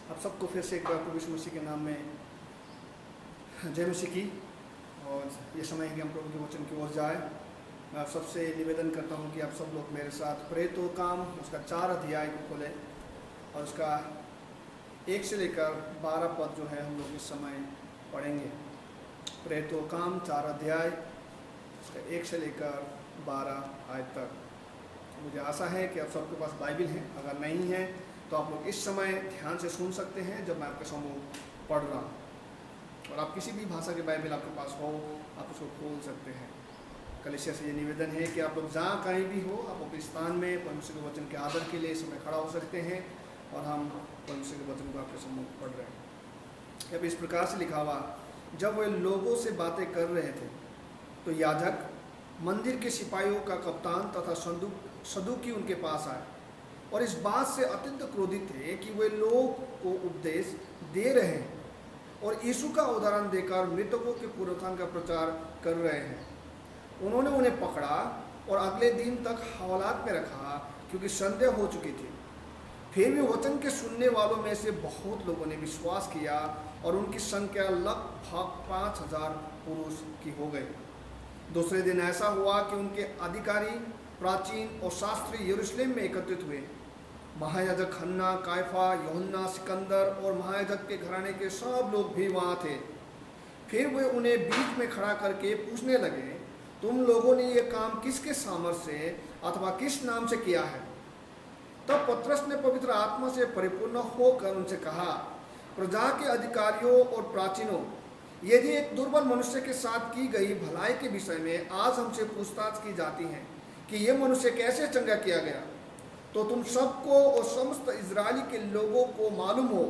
आप सबको फिर से एक बार प्रभु यीशु मसीह के नाम में जय मसीह की। और ये समय है कि हम प्रभु के वचन की ओर जाए। मैं आप सबसे निवेदन करता हूँ कि आप सब लोग मेरे साथ प्रेरितों उसका 4 अध्याय को खोलें और उसका 1 से लेकर 12 पद जो है हम लोग इस समय पढ़ेंगे। प्रेरितों 4 अध्याय उसका 1 से लेकर 12 आयत तक। मुझे आशा है कि आप सबके पास बाइबिल है, अगर नहीं है तो आप लोग इस समय ध्यान से सुन सकते हैं जब मैं आपके समूह पढ़ रहा हूँ। और आप किसी भी भाषा के बाइबिल आपके पास हो आप उसको खोल सकते हैं। कलीसिया से ये निवेदन है कि आप लोग जहाँ कहीं भी हो आप अपने स्थान में परमेश्वर के वचन के आदर के लिए इस समय खड़ा हो सकते हैं और हम परमेश्वर के वचन को आपके समूह पढ़ रहे हैं। अब इस प्रकार से लिखा हुआ, जब वे लोगों से बातें कर रहे थे तो याजक, मंदिर के सिपाहियों का कप्तान तथा सदूकी उनके पास आए और इस बात से अत्यंत क्रोधित थे कि वे लोग को उपदेश दे रहे हैं और यीशु का उदाहरण देकर मृतकों के पुनरुत्थान का प्रचार कर रहे हैं। उन्होंने उन्हें पकड़ा और अगले दिन तक हवालात में रखा क्योंकि संदेह हो चुकी थी। फिर भी वचन के सुनने वालों में से बहुत लोगों ने विश्वास किया और उनकी संख्या लगभग 5000 पुरुष की हो गई। दूसरे दिन ऐसा हुआ कि उनके अधिकारी, प्राचीन और शास्त्री यरूशलेम में एकत्रित हुए। महायाजक हन्ना, कायफा, यूहन्ना, सिकंदर और महायाजक के घराने के सब लोग भी वहाँ थे। फिर वे उन्हें बीच में खड़ा करके पूछने लगे, तुम लोगों ने ये काम किसके सामर्थ्य से अथवा किस नाम से किया है? तब पतरस ने पवित्र आत्मा से परिपूर्ण होकर उनसे कहा, प्रजा के अधिकारियों और प्राचीनों, यदि एक दुर्बल मनुष्य के साथ की गई भलाई के विषय में आज हमसे पूछताछ की जाती है कि यह मनुष्य कैसे चंगा किया गया, तो तुम सबको और समस्त इजरायली के लोगों को मालूम हो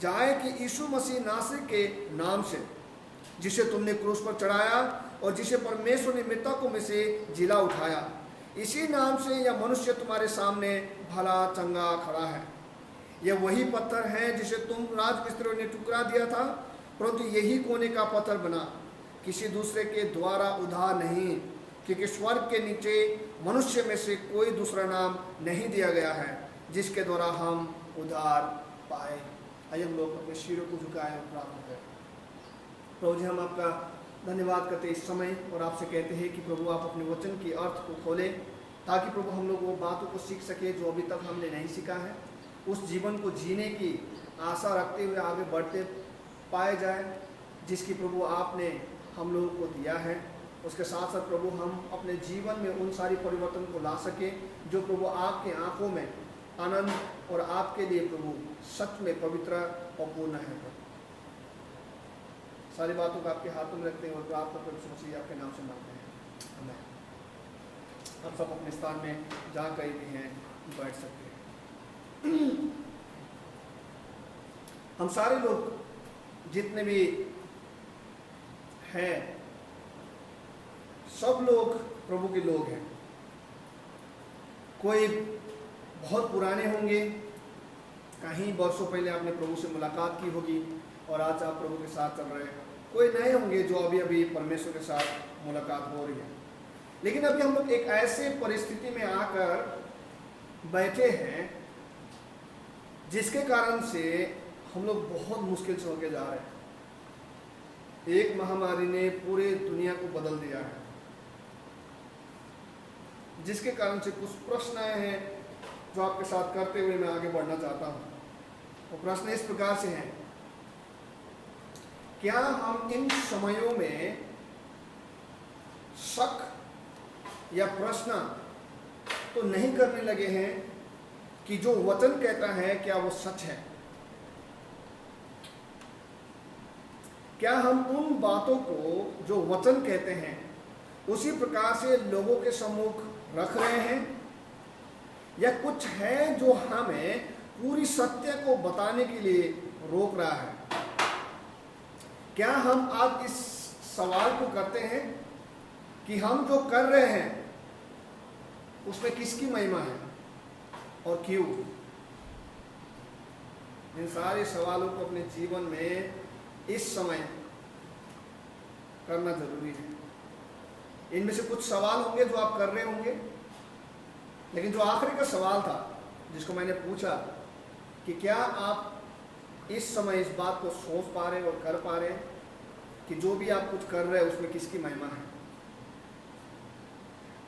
जाए कि यीशु मसीह नासरी के नाम से, जिसे तुमने क्रूस पर चढ़ाया और जिसे परमेश्वर ने मृतकों में से जिला उठाया, इसी नाम से यह मनुष्य तुम्हारे सामने भला चंगा खड़ा है। यह वही पत्थर है जिसे तुम राजमिस्त्रियों ने टुकड़ा दिया था, परंतु यही कोने का पत्थर बना, किसी दूसरे के द्वारा उधार नहीं, क्योंकि स्वर्ग के नीचे मनुष्य में से कोई दूसरा नाम नहीं दिया गया है जिसके द्वारा हम उधार पाए। आइए हम लोग अपने सिरों को झुकाएं और प्रार्थना करें। प्रभु जी, हम आपका धन्यवाद करते इस समय और आपसे कहते हैं कि प्रभु आप अपने वचन के अर्थ को खोलें ताकि प्रभु हम लोग वो बातों को सीख सके जो अभी तक हमने नहीं सीखा है। उस जीवन को जीने की आशा रखते हुए आगे बढ़ते पाए जाए जिसकी प्रभु आपने हम लोगों को दिया है। उसके साथ साथ प्रभु हम अपने जीवन में उन सारी परिवर्तन को ला सके जो प्रभु आपके आंखों में आनंद और आपके लिए प्रभु सच में पवित्र और पूर्ण है। सारी बातों को आपके हाथों में रखते हैं और प्रार्थना प्रभु मसीह आपके नाम से मांगते हैं, आमीन। हम सब अपने स्थान में जहाँ कहीं भी हैं बैठ सकते हैं। हम सारे लोग जितने भी हैं सब लोग प्रभु के लोग हैं। कोई बहुत पुराने होंगे, कहीं वर्षों पहले आपने प्रभु से मुलाकात की होगी और आज आप प्रभु के साथ चल रहे हैं। कोई नए होंगे जो अभी अभी परमेश्वर के साथ मुलाकात हो रही है। लेकिन अभी हम लोग एक ऐसे परिस्थिति में आकर बैठे हैं जिसके कारण से हम लोग बहुत मुश्किल से होके जा रहे हैं। एक महामारी ने पूरे दुनिया को बदल दिया है, जिसके कारण से कुछ प्रश्न आए हैं जो आपके साथ करते हुए मैं आगे बढ़ना चाहता हूँ। वो प्रश्न इस प्रकार से हैं, क्या हम इन समयों में शक या प्रश्न तो नहीं करने लगे हैं कि जो वचन कहता है क्या वो सच है? क्या हम उन बातों को जो वचन कहते हैं उसी प्रकार से लोगों के सम्मुख रख रहे हैं, या कुछ है जो हमें पूरी सत्य को बताने के लिए रोक रहा है? क्या हम आज इस सवाल को करते हैं कि हम जो कर रहे हैं उसमें किसकी महिमा है और क्यों? इन सारे सवालों को अपने जीवन में इस समय करना जरूरी है। इनमें से कुछ सवाल होंगे जो आप कर रहे होंगे, लेकिन जो आखिरी का सवाल था जिसको मैंने पूछा कि क्या आप इस समय इस बात को सोच पा रहे और कर पा रहे कि जो भी आप कुछ कर रहे हैं उसमें किसकी महिमा है?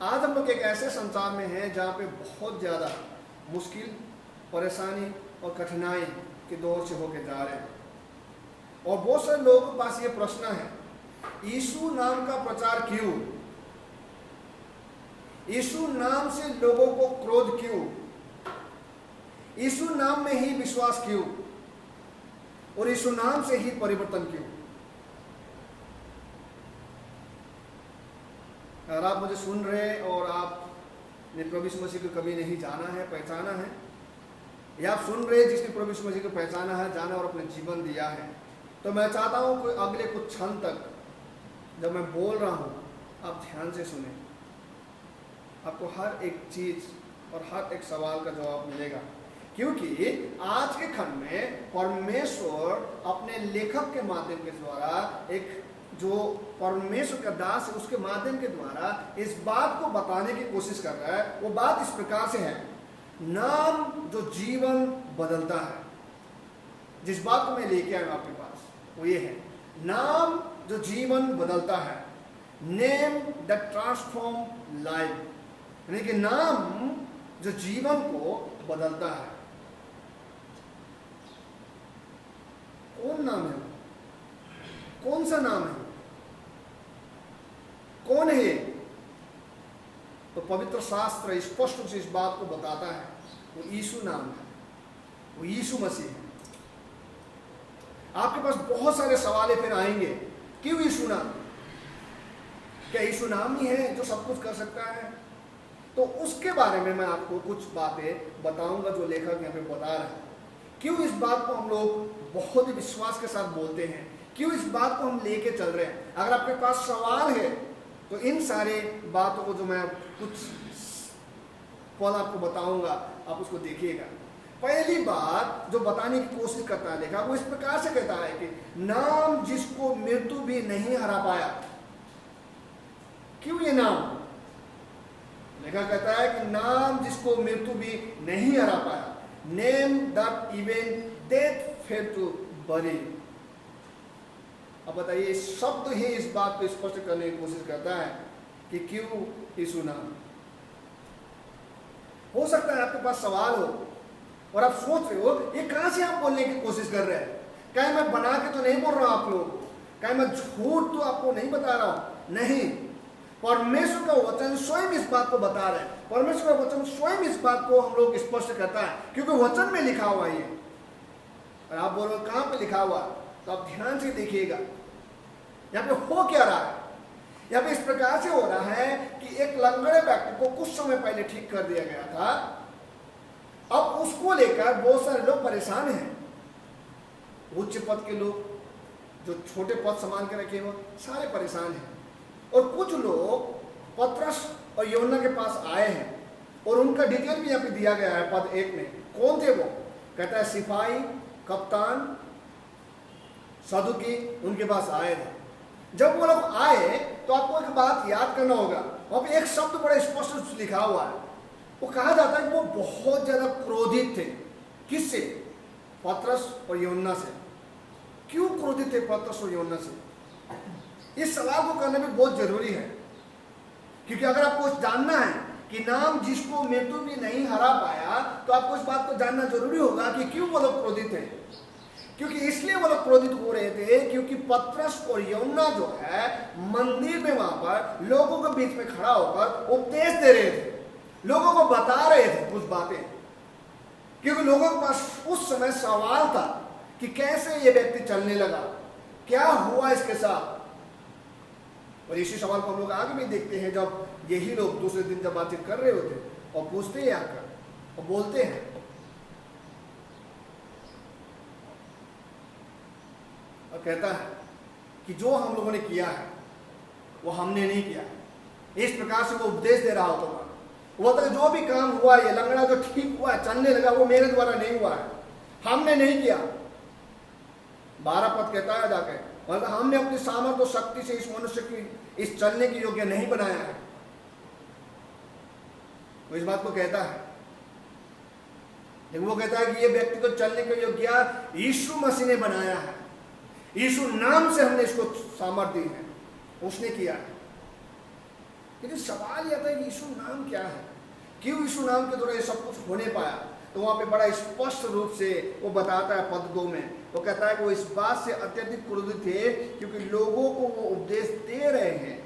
आज हम लोग एक ऐसे संसार में हैं जहाँ पे बहुत ज़्यादा मुश्किल, परेशानी और कठिनाई के दौर से होके जा रहे हैं। और बहुत सारे लोगों के पास ये प्रश्न है, यीशु नाम का प्रचार क्यों? यीशु नाम से लोगों को क्रोध क्यों? यीशु नाम में ही विश्वास क्यों? और यीशु नाम से ही परिवर्तन क्यों? अगर आप मुझे सुन रहे हैं और आपने प्रभु यीशु मसीह को कभी नहीं जाना है, पहचाना है, या आप सुन रहे हैं जिसने प्रभु यीशु मसीह को पहचाना है, जाना और अपने जीवन दिया है, तो मैं चाहता हूं कि अगले कुछ क्षण तक जब मैं बोल रहा हूं आप ध्यान से सुने। आपको हर एक चीज और हर एक सवाल का जवाब मिलेगा, क्योंकि आज के खंड में परमेश्वर अपने लेखक के माध्यम के द्वारा, एक जो परमेश्वर का दास है उसके माध्यम के द्वारा इस बात को बताने की कोशिश कर रहा है। वो बात इस प्रकार से है, नाम जो जीवन बदलता है। जिस बात को मैं लेके आया आपके पास वो ये है, नाम जो जीवन बदलता है, नेम दैट ट्रांसफॉर्म लाइफ, यानी कि नाम जो जीवन को बदलता है। कौन नाम है? कौन सा नाम है? कौन है? तो पवित्र शास्त्र स्पष्ट रूप से इस बात को बताता है, वो यीशु नाम है, वो यीशु मसीह है। आपके पास बहुत सारे सवाल फिर आएंगे, क्यों यीशु नाम? क्या यीशु नाम ही है जो सब कुछ कर सकता है? तो उसके बारे में मैं आपको कुछ बातें बताऊंगा जो लेखक यहाँ पे बता रहा है। क्यों इस बात को हम लोग बहुत ही विश्वास के साथ बोलते हैं, क्यों इस बात को हम लेके चल रहे हैं। अगर आपके पास सवाल है तो इन सारे बातों को जो मैं कुछ पल आपको बताऊंगा आप उसको देखिएगा। पहली बात जो बताने की कोशिश करता है लेखक, वो इस प्रकार से कहता है कि नाम जिसको मृत्यु भी नहीं हरा पाया। क्यों ये नाम? लेखक कहता है कि नाम जिसको मृत्यु भी नहीं हरा पाया, name that even death failed to bury. अब बताइए, इस शब्द ही इस बात को स्पष्ट करने की कोशिश करता है कि क्यों यीशु नाम। हो सकता है आपके पास सवाल हो और आप सोच रहे हो ये कहां से आप बोलने की कोशिश कर रहे हैं। कहीं मैं बना के तो नहीं बोल रहा हूं आप लोग, कहीं मैं झूठ तो आपको नहीं बता रहा हूं, नहीं। परमेश्वर का वचन स्वयं इस बात को बता रहे हैं। परमेश्वर का वचन स्वयं इस बात को हम लोग स्पष्ट करता है, क्योंकि वचन में लिखा हुआ है। और आप बोल रहे हो कहां पे लिखा हुआ, तो आप ध्यान से देखिएगा यहाँ पे हो क्या रहा है। यहाँ पे इस प्रकार से हो रहा है कि एक लंगड़े व्यक्ति को कुछ समय पहले ठीक कर दिया गया था। अब उसको लेकर बहुत सारे लोग परेशान हैं। उच्च पद के लोग, जो छोटे पद संभाल के रखे हुए, सारे परेशान हैं। और कुछ लोग पतरस और यूहन्ना के पास आए हैं और उनका डिटेल भी यहाँ पे दिया गया है पद 1 में। कौन थे वो? कहता है सिपाही, कप्तान, सदुकी उनके पास आए थे। जब वो लोग आए तो आपको एक बात याद करना होगा, वहां पे एक शब्द बड़ा स्पष्ट लिखा हुआ है। वो कहा जाता है कि वो बहुत ज्यादा क्रोधित थे। किससे? पतरस और यूहन्ना से। क्यों क्रोधित थे पतरस और यूहन्ना से? इस सवाल को करना भी बहुत जरूरी है, क्योंकि अगर आपको जानना है कि नाम जिसको मृत्यु भी नहीं हरा पाया, तो आपको इस बात को जानना जरूरी होगा कि क्यों वो लोग क्रोधित थे। क्योंकि इसलिए वो लोग क्रोधित हो रहे थे क्योंकि पतरस और यूहन्ना जो है मंदिर में वहां पर लोगों के बीच में खड़ा होकर उपदेश दे रहे थे, लोगों को बता रहे थे कुछ बातें। क्योंकि लोगों के पास उस समय सवाल था कि कैसे ये व्यक्ति चलने लगा, क्या हुआ इसके साथ। और इसी सवाल को हम लोग आगे भी देखते हैं, जब यही लोग दूसरे दिन जब बातचीत कर रहे होते और पूछते हैं आकर और बोलते हैं, और कहता है कि जो हम लोगों ने किया है वो हमने नहीं किया। इस प्रकार से वो उपदेश दे रहा होता था। वो तो जो भी काम हुआ, ये लंगड़ा जो ठीक हुआ है, चलने लगा, वो मेरे द्वारा नहीं हुआ है, हमने नहीं किया। 12 पद कहता है जाके, मतलब हमने अपनी सामर्थ्य और शक्ति से इस मनुष्य की इस चलने के योग्य नहीं बनाया है। वो इस बात को कहता है। लेकिन वो कहता है कि ये व्यक्ति को चलने के योग्य यीशु मसीह ने बनाया है, यीशु नाम से हमने इसको सामर्थ्य दी है, उसने किया है। लेकिन सवाल यह था कि यीशु नाम क्या है, क्यों यीशु नाम के द्वारा ये सब कुछ होने पाया। तो वहां पे बड़ा स्पष्ट रूप से वो बताता है पद 2 में, वो कहता है कि वो इस बात से अत्यधिक क्रोधित थे क्योंकि लोगों को वो उपदेश दे रहे हैं।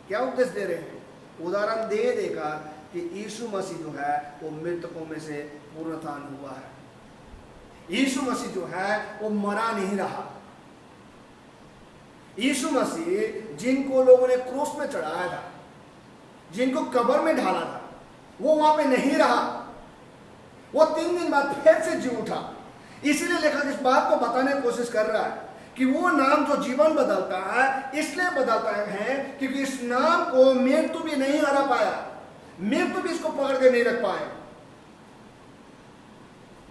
क्या उपदेश दे रहे हैं? उदाहरण दे देगा कि यीशु मसीह जो है वो मृतकों में से पुनरुत्थान हुआ है, यीशु मसीह जो है वो मरा नहीं रहा। यीशु मसीह जिनको लोगों ने क्रूस में चढ़ाया था, जिनको कब्र में ढाला था, वो वहां पे नहीं रहा, वो 3 दिन बाद फिर से जी उठा। इसीलिए लेखक इस बात को बताने की कोशिश कर रहा है कि वो नाम जो जीवन बदलता है, इसलिए बदलता है क्योंकि इस नाम को मृत्यु भी नहीं हरा पाया, मृत्यु भी इसको पकड़ के नहीं रख पाए।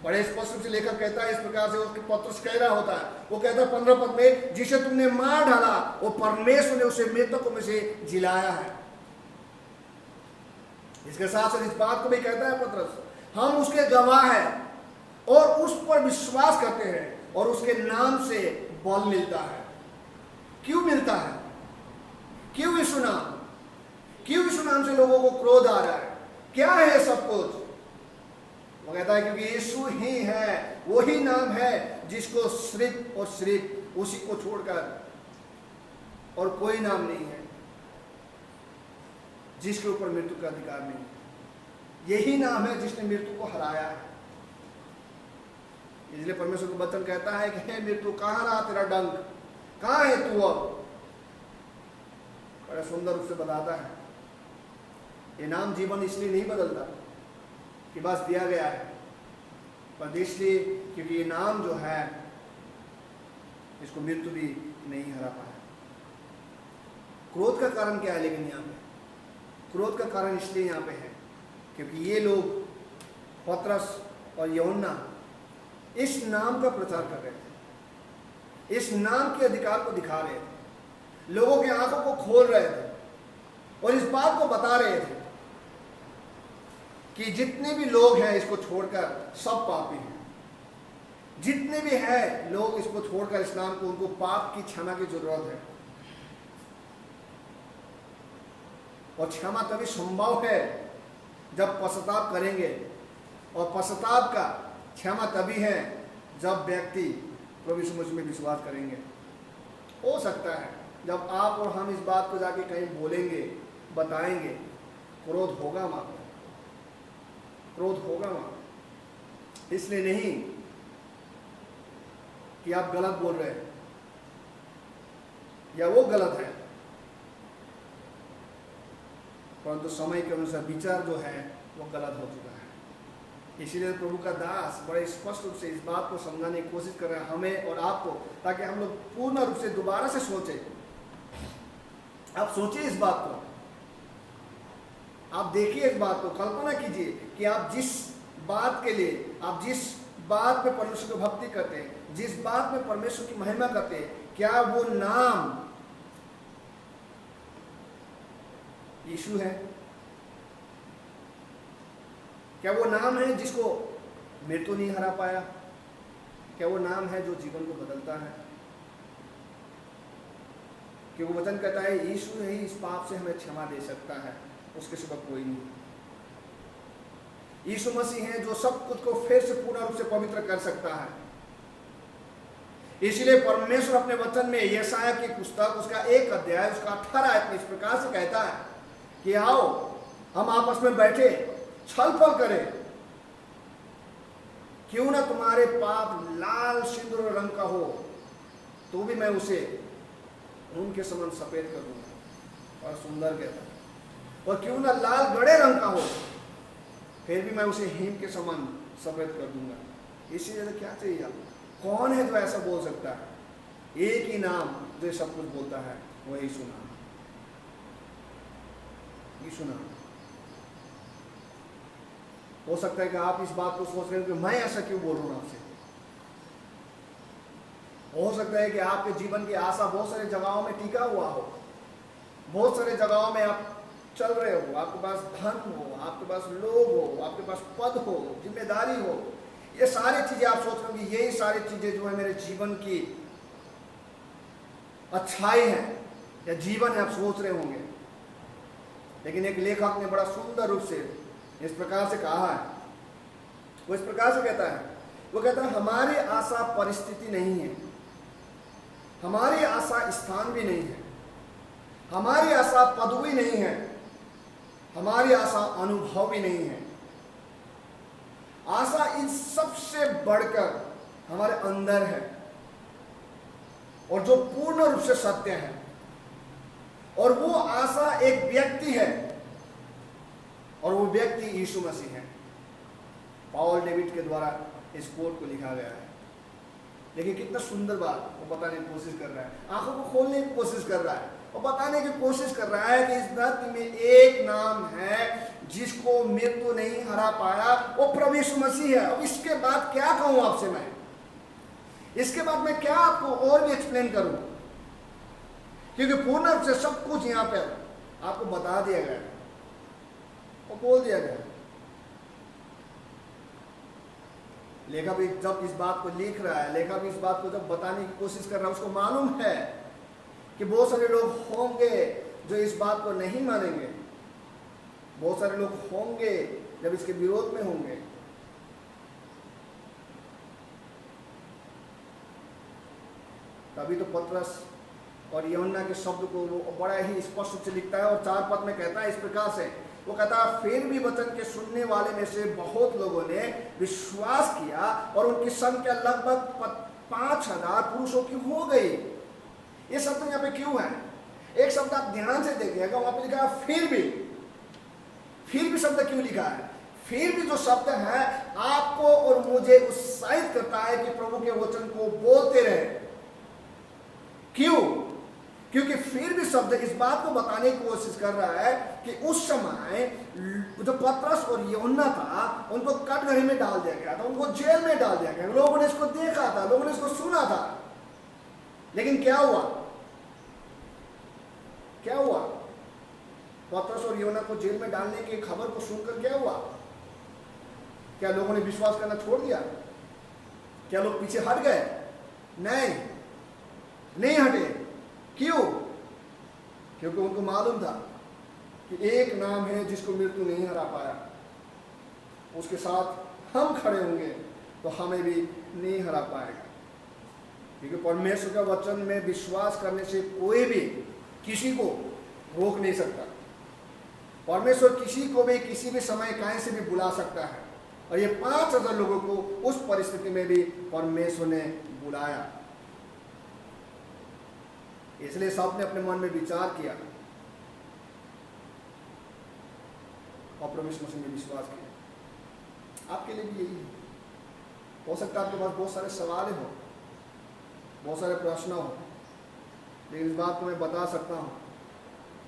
बड़े स्पष्ट रूप से लेखक कहता है इस प्रकार से, उसके पत्रुस कह रहा होता है, वो कहता है 15 पद में, जिसे तुमने मार डाला वो परमेश्वर ने उसे मृतकों में से जिलाया है। इसके साथ साथ इस बात को भी कहता है पत्रुस, हम उसके गवाह हैं और उस पर विश्वास करते हैं और उसके नाम से बल मिलता है। क्यों मिलता है? क्यों यीशु नाम? क्यों यीशु नाम से लोगों को क्रोध आ रहा है? क्या है सब कुछ? वो कहता है क्योंकि यीशु ही है, वही नाम है जिसको सिर्फ और सिर्फ उसी को छोड़कर और कोई नाम नहीं है, जिसके ऊपर मृत्यु का अधिकार नहीं। यही नाम है जिसने मृत्यु को हराया है। इसलिए परमेश्वर का वचन कहता है कि हे मृत्यु कहां रहा तेरा डंक, कहां है तू अब? बड़ा सुंदर रूप से बताता है ये नाम जीवन इसलिए नहीं बदलता कि बस दिया गया है, पर इसलिए क्योंकि ये नाम जो है इसको मृत्यु भी नहीं हरा पाया। क्रोध का कारण क्या है? लेकिन यहाँ पे क्रोध का कारण इसलिए यहाँ पे है क्योंकि ये लोग पतरस और यूहन्ना इस नाम का प्रचार कर रहे थे, इस नाम के अधिकार को दिखा रहे थे, लोगों की आंखों को खोल रहे थे और इस बात को बता रहे थे कि जितने भी लोग हैं इसको छोड़कर सब पापी हैं। जितने भी हैं लोग इसको छोड़कर इस नाम को, उनको पाप की क्षमा की जरूरत है। और क्षमा तभी संभव है जब पश्चाताप करेंगे, और पश्चाताप का क्षमा तभी है जब व्यक्ति प्रभु यीशु मसीह में विश्वास करेंगे। हो सकता है जब आप और हम इस बात को जाके कहीं बोलेंगे, बताएंगे, क्रोध होगा वहां पर, क्रोध होगा वहां। इसलिए नहीं कि आप गलत बोल रहे हैं या वो गलत है, परंतु समय के अनुसार विचार जो है वो गलत हो चुका है। इसीलिए प्रभु का दास बड़े स्पष्ट रूप से इस बात को समझाने की कोशिश कर रहे हैं हमें और आपको, ताकि हम लोग पूर्ण रूप से दोबारा से सोचें। आप सोचिए इस बात को, आप देखिए इस बात को, कल्पना कीजिए कि आप जिस बात के लिए, आप जिस बात में परमेश्वर की भक्ति करते हैं, जिस बात में परमेश्वर की महिमा करते हैं, क्या वो नाम यीशु है? क्या वो नाम है जिसको मृत्यु नहीं हरा पाया? क्या वो नाम है जो जीवन को बदलता है? कि वो वचन कहता है यीशु ही इस पाप से हमें क्षमा दे सकता है, उसके सिवा कोई नहीं। यीशु मसीह है जो सब कुछ को फिर से पूर्ण रूप से पवित्र कर सकता है। इसलिए परमेश्वर अपने वचन में यशायाह की पुस्तक उसका 1 अध्याय उसका 18 आयत में इस प्रकार से कहता है कि आओ हम आपस में बैठे छलफल करें, क्यों ना तुम्हारे पाप लाल सिंदूर रंग का हो तो भी मैं उसे उनके समान सफेद कर दूंगा। और सुंदर कहता है, और क्यों ना लाल गड़े रंग का हो फिर भी मैं उसे हिम के समान सफेद कर दूंगा। इसी जगह क्या चाहिए आपको? कौन है जो ऐसा बोल सकता है? एक ही नाम जो सब कुछ बोलता है, वो यीशु नाम, यीशु नाम। हो सकता है कि आप इस बात को सोच रहे हो कि मैं ऐसा क्यों बोल रहा हूं आपसे। हो सकता है कि आपके जीवन की आशा बहुत सारे जगहों में टिका हुआ हो, बहुत सारे जगहों में आप चल रहे हो, आपके पास धन हो, आपके पास लोग हो, आपके पास पद हो, जिम्मेदारी हो, ये सारी चीजें आप सोच रहे हो कि यही सारी चीजें जो है मेरे जीवन की अच्छाई है या जीवन है, आप सोच रहे होंगे। लेकिन एक लेखक ने बड़ा सुंदर रूप से इस प्रकार से कहा है, वो इस प्रकार से कहता है, वो कहता है हमारी आशा परिस्थिति नहीं है, हमारी आशा स्थान भी नहीं है, हमारी आशा पदवी नहीं है, हमारी आशा अनुभव भी नहीं है। आशा इन सबसे बढ़कर हमारे अंदर है और जो पूर्ण रूप से सत्य है, और वो आशा एक व्यक्ति है और वो व्यक्ति यीशु मसीह है। पॉल डेविड के द्वारा इस कोट को लिखा गया है। लेकिन कितना सुंदर बात वो बताने की कोशिश कर रहा है, आंखों को खोलने की कोशिश कर रहा है और बताने की कोशिश कर रहा है कि इस धरती में एक नाम है जिसको मृत्यु नहीं हरा पाया, वो प्रभु यीशु मसीह है। अब इसके बाद क्या कहूं आपसे मैं, इसके बाद मैं क्या आपको और भी एक्सप्लेन करूं, क्योंकि पूर्ण रूप से सब कुछ यहां पर आपको बता दिया गया और बोल दिया गया। लेखक भी जब इस बात को लिख रहा है, लेखक भी इस बात को जब बताने की कोशिश कर रहा है, उसको मालूम है कि बहुत सारे लोग होंगे जो इस बात को नहीं मानेंगे, बहुत सारे लोग होंगे जब इसके विरोध में होंगे। तभी तो पतरस और यूहन्ना के शब्द को वो बड़ा ही स्पष्ट से लिखता है और 4 पद में कहता है इस प्रकार से, वो कहता है फिर भी वचन के सुनने वाले में से बहुत लोगों ने विश्वास किया और उनकी संख्या लगभग 5000 पुरुषों की हो गई। ये शब्द यहाँ पे क्यों है? एक शब्द आप ध्यान से देखिएगा, वहां पे लिखा है फिर भी शब्द क्यों लिखा है? फिर भी जो शब्द है आपको और मुझे उत्साहित करता है कि प्रभु के वचन को बोलते रहे। क्यों? क्योंकि फिर भी शब्द इस बात को बताने की कोशिश कर रहा है कि उस समय जो पतरस और यूहन्ना था उनको कटघरे में डाल दिया गया था, उनको जेल में डाल दिया गया। लोगों ने इसको देखा था, लोगों ने इसको सुना था, लेकिन क्या हुआ? क्या हुआ? पतरस और यूहन्ना को जेल में डालने की खबर को सुनकर क्या हुआ? क्या लोगों ने विश्वास करना छोड़ दिया? क्या लोग पीछे हट गए? नहीं हटे। क्यों? क्योंकि उनको मालूम था कि एक नाम है जिसको मृत्यु नहीं हरा पाया, उसके साथ हम खड़े होंगे तो हमें भी नहीं हरा पाएगा। क्योंकि परमेश्वर का वचन में विश्वास करने से कोई भी किसी को रोक नहीं सकता। परमेश्वर किसी को भी किसी भी समय कहीं से भी बुला सकता है, और ये 5000 लोगों को उस परिस्थिति में भी परमेश्वर ने बुलाया। इसलिए सबने अपने मन में विचार किया और प्रभु यीशु मसीह में विश्वास किया। आपके लिए भी यही है। हो सकता है आपके पास बहुत सारे सवाल हो, बहुत सारे प्रश्न हो, लेकिन इस बात को मैं बता सकता हूँ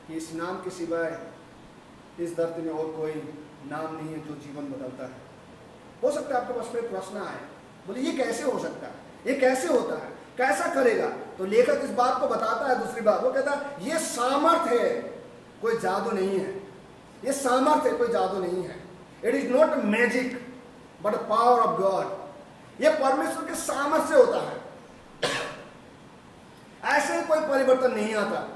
कि इस नाम के सिवाय इस धरती में और कोई नाम नहीं है जो जीवन बदलता है। हो सकता है आपके पास कोई प्रश्न आए, बोले ये कैसे हो सकता है, ये कैसे होता है, कैसा करेगा? तो लेखक इस बात को बताता है। दूसरी बात वो कहता है ये सामर्थ्य है, कोई जादू नहीं है। ये सामर्थ्य है, कोई जादू नहीं है। It is not magic but power of God. ये परमेश्वर के सामर्थ्य से होता है। ऐसे ही कोई परिवर्तन नहीं आता।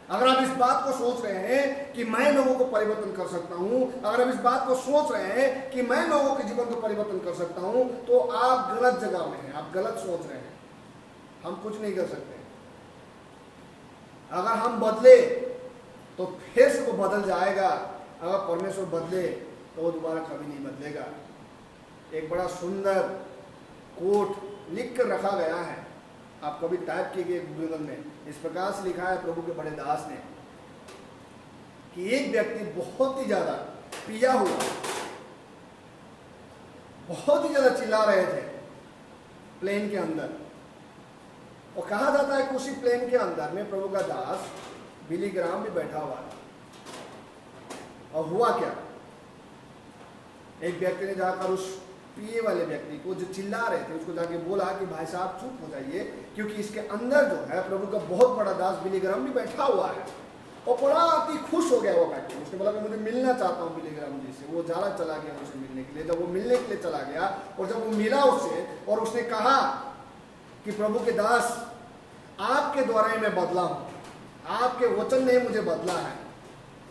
अगर आप इस बात को सोच रहे हैं कि मैं लोगों को परिवर्तन कर सकता हूं, अगर आप इस बात को सोच रहे हैं कि मैं लोगों के जीवन को परिवर्तन कर सकता हूं, तो आप गलत जगह में हैं, आप गलत सोच रहे हैं। हम कुछ नहीं कर सकते। अगर हम बदले तो फिर से वो बदल जाएगा, अगर परमेश्वर बदले तो वो दोबारा कभी नहीं बदलेगा। एक बड़ा सुंदर कोट लिख कर रखा गया है, आप कभी टाइप कीजिए गूगल में। इस प्रकार से लिखा है प्रभु के बड़े दास ने कि एक व्यक्ति बहुत ही ज्यादा पिया हुआ, बहुत ही ज्यादा चिल्ला रहे थे प्लेन के अंदर, और कहा जाता है कि उसी प्लेन के अंदर में प्रभु का दास बिली ग्राम भी बैठा हुआ था। और हुआ क्या, एक व्यक्ति ने जाकर उस पिए वाले व्यक्ति को जो चिल्ला रहे थे उसको जाके बोला कि भाई साहब चुप हो जाइए, क्योंकि इसके अंदर जो है प्रभु का बहुत बड़ा दास बिली ग्राम भी बैठा हुआ है। और बड़ा अति खुश हो गया वो व्यक्ति। उसने बोला कि मुझे मिलना चाहता हूँ बिलीग्राम जी से। वो ज़्यादा चला गया उसे मिलने के लिए। जब वो मिलने के लिए चला गया और जब वो मिला उससे और उसने कहा कि प्रभु के दास, आपके द्वारा ही मैं बदला हूँ, आपके वचन ने मुझे बदला है,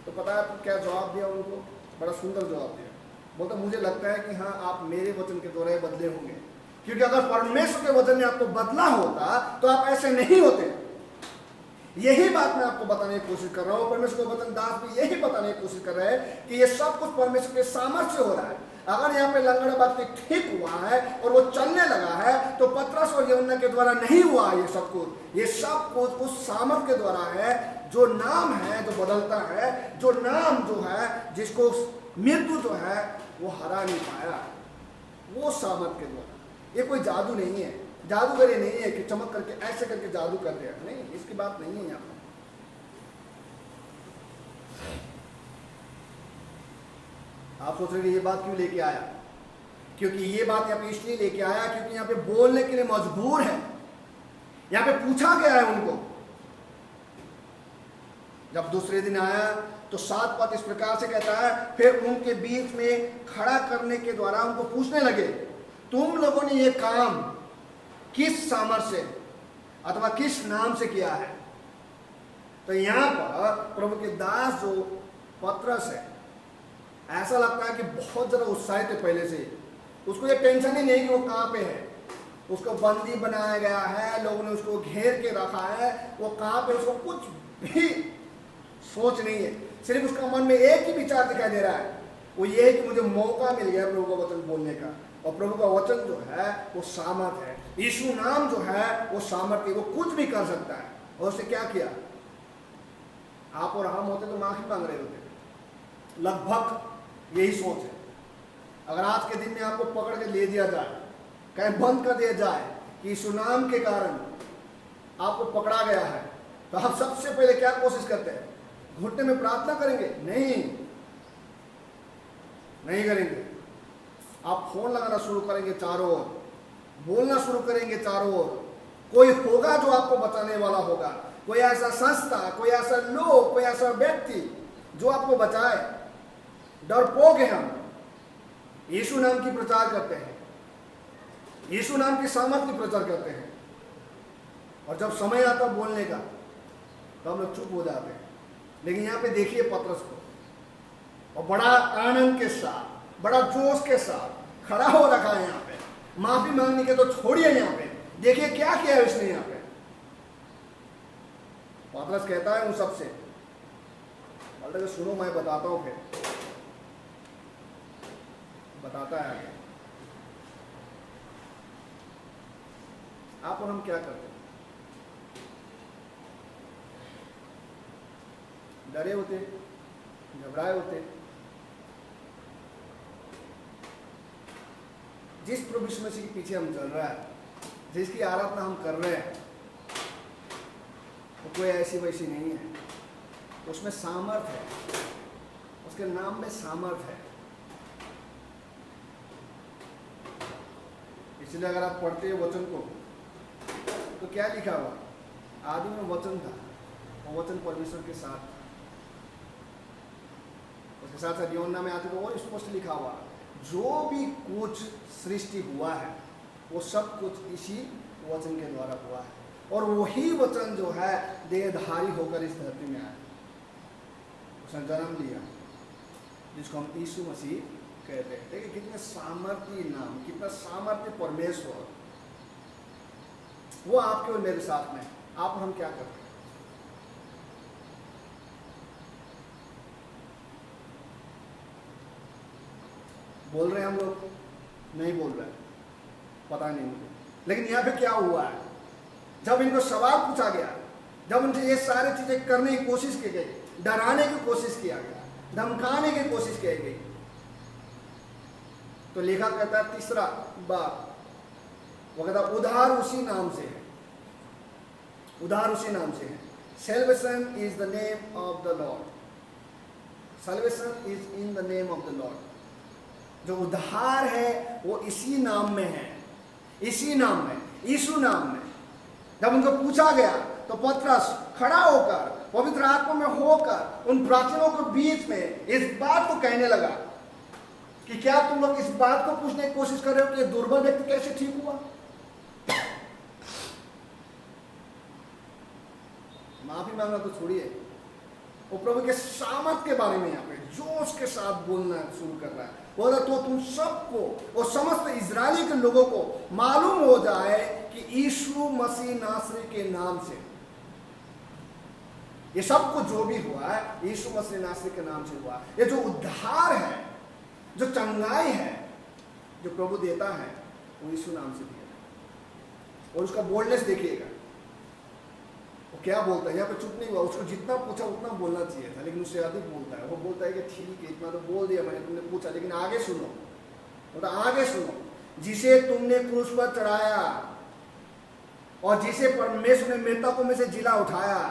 तो पता है क्या जवाब दिया उनको? बड़ा सुंदर जवाब दिया। बोलता मुझे लगता है कि हाँ, आप मेरे वचन के द्वारा ही बदले होंगे, क्योंकि अगर परमेश्वर के वचन ने आपको बदला होता तो आप ऐसे नहीं होते। यही बात मैं आपको बताने की कोशिश कर रहा हूँ। परमेश्वर के वचन दास भी यही बताने की कोशिश कर रहे हैं कि ये सब कुछ परमेश्वर के सामर्थ्य से हो रहा है। अगर यहाँ पे लंगड़ा व्यक्ति ठीक हुआ है और वो चलने लगा है तो पतरस और यूहन्ना के द्वारा नहीं हुआ। ये सब कुछ उस सामर्थ्य के द्वारा है, जो नाम है जो बदलता है, जो नाम जो है जिसको मृत्यु जो है वो हरा नहीं पाया, वो सामर्थ्य के द्वारा। ये कोई जादू नहीं है, जादूगरी नहीं है कि चमक करके ऐसे करके जादू कर रहे हैं, नहीं, इसकी बात नहीं है यहाँ पर। आप सोच रहे हैं ये बात क्यों लेके आया? क्योंकि ये बात यहाँ पे इसलिए लेके आया क्योंकि यहाँ पे बोलने के लिए मजबूर है। यहाँ पे पूछा गया है उनको। जब दूसरे दिन आया तो 7 पद इस प्रकार से कहता है, फिर उनके बीच में खड़ा करने के द्वारा उनको पूछने लगे, तुम लोगों ने ये काम किस सामर्थ्य से अथवा किस नाम से किया है? तो यहाँ पर प्रभु के दास जो पतरस है, ऐसा लगता है कि बहुत ज्यादा उत्साहित है पहले से। उसको ये टेंशन ही नहीं कि वो कहाँ पे है। उसको बंदी बनाया गया है, लोगों ने उसको घेर के रखा है, वो कहाँ पे, उसको कुछ भी सोच नहीं है। सिर्फ उसका मन में एक ही विचार दिखाई दे रहा है, वो ये है कि मुझे मौका मिल गया प्रभु का वचन बोलने का। और प्रभु का वचन जो है वो सामर्थ है, यीशु नाम जो है वो सामर्थ है, वो कुछ भी कर सकता है। और उसने क्या किया? आप और हम होते तो माफी मांग रहे होते। लगभग यही सोच है। अगर आज के दिन में आपको पकड़ के ले दिया जाए, कहीं बंद कर दिया जाए कि यीशु नाम के कारण आपको पकड़ा गया है, तो आप सबसे पहले क्या कोशिश करते हैं? घुटने में प्रार्थना करेंगे? नहीं करेंगे। आप फोन लगाना शुरू करेंगे चारों ओर, बोलना शुरू करेंगे चारों ओर। कोई होगा जो आपको बचाने वाला होगा, कोई ऐसा संस्था, कोई ऐसा लोग, कोई ऐसा व्यक्ति जो आपको बचाए। डरपोक है हम, यीशु नाम की प्रचार करते हैं, यीशु नाम की सामर्थ्य की प्रचार करते हैं, और जब समय आता बोलने का तो हम लोग चुप हो जाते हैं। लेकिन यहाँ पे देखिए पतरस को, और बड़ा आनंद के साथ, बड़ा जोश के साथ खड़ा हो रखा है यहाँ पे। माफी मांगने के तो छोड़िए, यहाँ पे देखिए क्या किया है उसने। यहाँ पे पतरस कहता है उन सबसे, सुनो मैं बताता हूं, फिर बताता है आगे। आप और हम क्या करते हैं? डरे होते, घबराए होते। जिस प्रभु यीशु मसीह के पीछे हम चल रहा है, जिसकी आराधना हम कर रहे हैं, वो कोई ऐसी वैसी नहीं है। उसमें सामर्थ है, उसके नाम में सामर्थ है। इसलिए अगर आप पढ़ते हैं वचन को तो क्या लिखा हुआ? आदि में वचन था, और वचन परमेश्वर के साथ था। उसके साथ साथ यूहन्ना में आते तो और स्पष्ट लिखा हुआ, जो भी कुछ सृष्टि हुआ है वो सब कुछ इसी वचन के द्वारा हुआ है। और वही वचन जो है देहधारी होकर इस धरती में आया, उसने जन्म लिया, जिसको हम यीशु मसीह कहते हैं। देखिए कितने सामर्थ्य नाम, कितना सामर्थ्य परमेश्वर, वो आपके और मेरे साथ में। आप और हम क्या करते हैं? बोल रहे हैं हम लोग? नहीं बोल रहे, पता नहीं मुझे। लेकिन यहाँ पे क्या हुआ है? जब इनको सवाल पूछा गया, जब उनसे ये सारी चीजें करने की कोशिश की गई, डराने की कोशिश किया गया, धमकाने की कोशिश की गई, तो लेखक कहता है तीसरा बात, वो कहता उधार उसी नाम से है, उधार उसी नाम से है। Salvation is the name of the Lord. Salvation is in the name of the Lord. जो उद्धार है वो इसी नाम में है, इसी नाम में, यीशु नाम में। जब उनको पूछा गया तो पतरस खड़ा होकर पवित्र आत्मा में होकर उन प्राचीनों के बीच में इस बात को कहने लगा कि क्या तुम लोग इस बात को पूछने की कोशिश कर रहे हो कि ये दुर्बल व्यक्ति कैसे ठीक हुआ? माफी मांगना तो छोड़िए, वो प्रभु के सामर्थ के बारे में यहाँ पे जोश के साथ बोलना शुरू कर रहा है। बोला तो तुम सबको और समस्त इजरायली के लोगों को मालूम हो जाए कि यीशु मसीह नासरी के नाम से, ये सब कुछ जो भी हुआ है यीशु मसीह नासरी के नाम से हुआ। ये जो उद्धार है, जो चंगाई है, जो प्रभु देता है, वो यीशु नाम से दिया है। और उसका बोल्डनेस देखिएगा, वो क्या बोलता है। यहाँ पे चुप नहीं हुआ, उसको जितना पूछा उतना बोलना चाहिए था, लेकिन उससे अधिक बोलता है। वो बोलता है कि ठीक है, इतना तो बोल दिया मैंने, तुमने पूछा, लेकिन आगे सुनो, बोलता आगे सुनो। जिसे तुमने क्रूस पर चढ़ाया और जिसे परमेश्वर ने मृतकों में से जिला उठाया,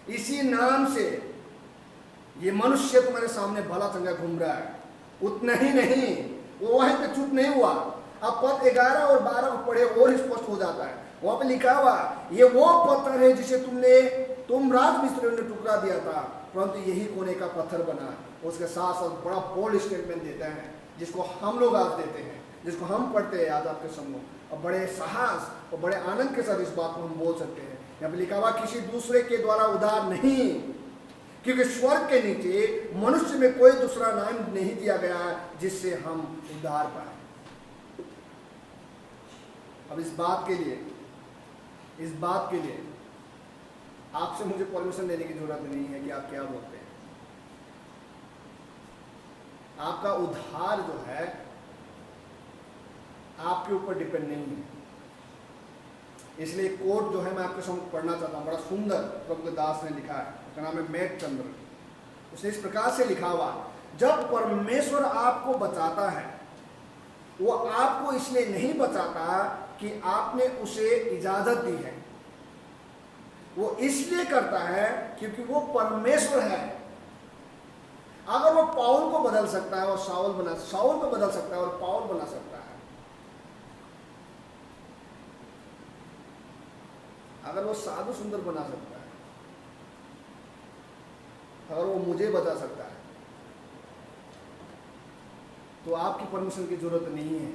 इसी नाम से ये मनुष्य तुम्हारे सामने भला चंगा घूम रहा है। उतना ही नहीं, वो वहीं पे चुप नहीं हुआ। अब पद 11 और 12 को पढ़े और स्पष्ट हो जाता है। वहां पे लिखा हुआ, ये वो पत्थर है जिसे तुम राजमिस्त्रियों ने टुकड़ा दिया था, परंतु यही कोने का पत्थर बना। उसके साथ साथ बड़ा बोल्ड स्टेटमेंट देते हैं, जिसको हम लोग आज देते हैं, जिसको हम पढ़ते हैं आज आपके सम्मुख, और बड़े साहस और बड़े आनंद के साथ इस बात को हम बोल सकते हैं। यहाँ पे लिखा हुआ, किसी दूसरे के द्वारा उद्धार नहीं, क्योंकि स्वर्ग के नीचे मनुष्य में कोई दूसरा नाम नहीं दिया गया जिससे हम उद्धार पाए। अब इस बात के लिए आपसे मुझे परमिशन लेने की जरूरत नहीं है कि आप क्या बोलते हैं। आपका उद्धार जो है आपके ऊपर डिपेंड नहीं है। इसलिए कोट जो है मैं आपके सामने पढ़ना चाहता हूं, बड़ा सुंदर प्रभु के दास ने लिखा है, उसका नाम है मेघ चंद्र। उसने इस प्रकार से लिखा हुआ, जब परमेश्वर आपको बचाता है, वो आपको इसलिए नहीं बचाता कि आपने उसे इजाजत दी है, वो इसलिए करता है क्योंकि वो परमेश्वर है। अगर वो पाउल को बदल सकता है और साउल को बदल सकता है और पाउल बना सकता है, अगर वो साधु सुंदर बना सकता है, अगर वो मुझे बचा सकता है, तो आपकी परमिशन की जरूरत नहीं है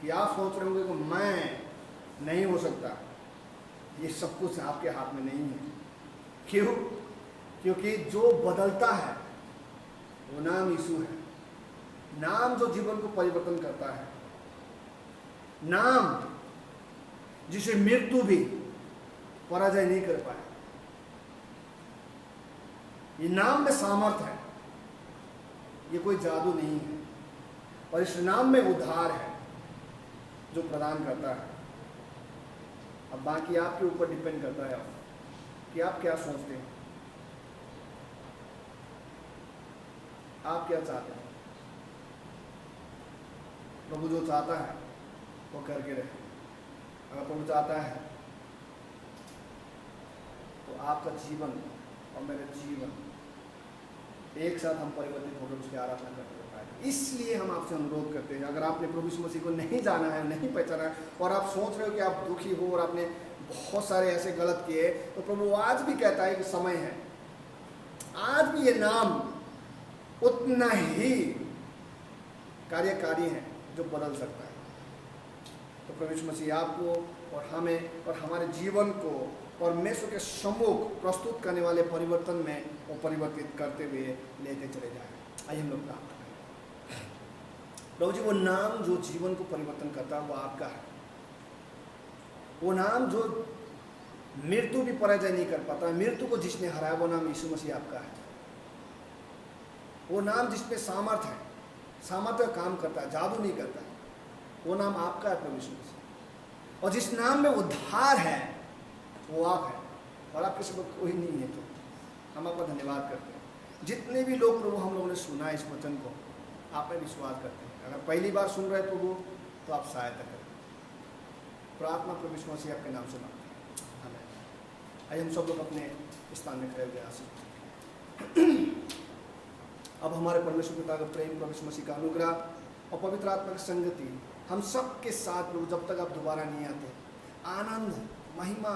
कि आप सोच रहे होंगे कि मैं नहीं हो सकता। ये सब कुछ आपके हाथ में नहीं है। क्यों? क्योंकि जो बदलता है वो नाम यीशु है। नाम जो जीवन को परिवर्तन करता है, नाम जिसे मृत्यु भी पराजय नहीं कर पाए। ये नाम में सामर्थ्य है, ये कोई जादू नहीं है। और इस नाम में उद्धार है जो प्रदान करता है। अब बाकी आपके ऊपर डिपेंड करता है कि आप क्या सोचते हैं, आप क्या चाहते हैं। प्रभु जो चाहता है वो करके रहे। अगर प्रभु चाहता है तो आपका जीवन और मेरा जीवन एक साथ हम परिवर्तित होकर उसकी आराधना करते हैं। इसलिए हम आपसे अनुरोध करते हैं, अगर आपने प्रभु यीशु मसीह को नहीं जाना है, नहीं पहचाना है, और आप सोच रहे हो कि आप दुखी हो और आपने बहुत सारे ऐसे गलत किए, तो प्रभु आज भी कहता है कि समय है। आज भी ये नाम उतना ही कार्यकारी है जो बदल सकता है। तो प्रभु यीशु मसीह आपको और हमें और हमारे जीवन को परमेश्वर के सम्मुख प्रस्तुत करने वाले परिवर्तन में वो परिवर्तित करते हुए लेते चले जाए। आइए हम लोग प्रार्थना करें। प्रभु जी, वो नाम जो जीवन को परिवर्तन करता है वो आपका है। वो नाम जो मृत्यु भी पराजय नहीं कर पाता, मृत्यु को जिसने हराया, वो नाम यीशु मसीह आपका है। वो नाम जिसमें सामर्थ्य है, सामर्थ्य काम करता है, जादू नहीं करता, वो नाम आपका है प्रभु यीशु मसीह। और जिस नाम में उद्धार है वो आप है, और आपके सब कोई नहीं है। तो हम आपका धन्यवाद करते हैं। जितने भी लोग प्रभु हम लोगों ने सुना इस वचन को, आप में विश्वास करते हैं। अगर पहली बार सुन रहे प्रभु तो आप सहायता करें। प्रार्थना प्रभु यीशु मसीह आपके नाम से मांगते हैं, आमीन। आइए हम सब लोग अपने स्थान में खड़े हुए आसीन। अब हमारे परमेश्वर पिता का प्रेम, प्रभु यीशु मसीह का अनुग्रह और पवित्र आत्मा की संगति हम सब के साथ प्रभु जब तक आप दोबारा नहीं आते, आनंद, महिमा,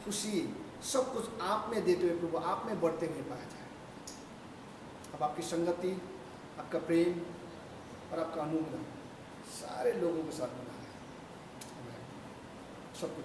खुशी सब कुछ आप में देते हुए प्रभु आप में बढ़ते हुए पाया जाए। अब आपकी संगति, आपका प्रेम और आपका अनुग्रह सारे लोगों के साथ बना है। सब कुछ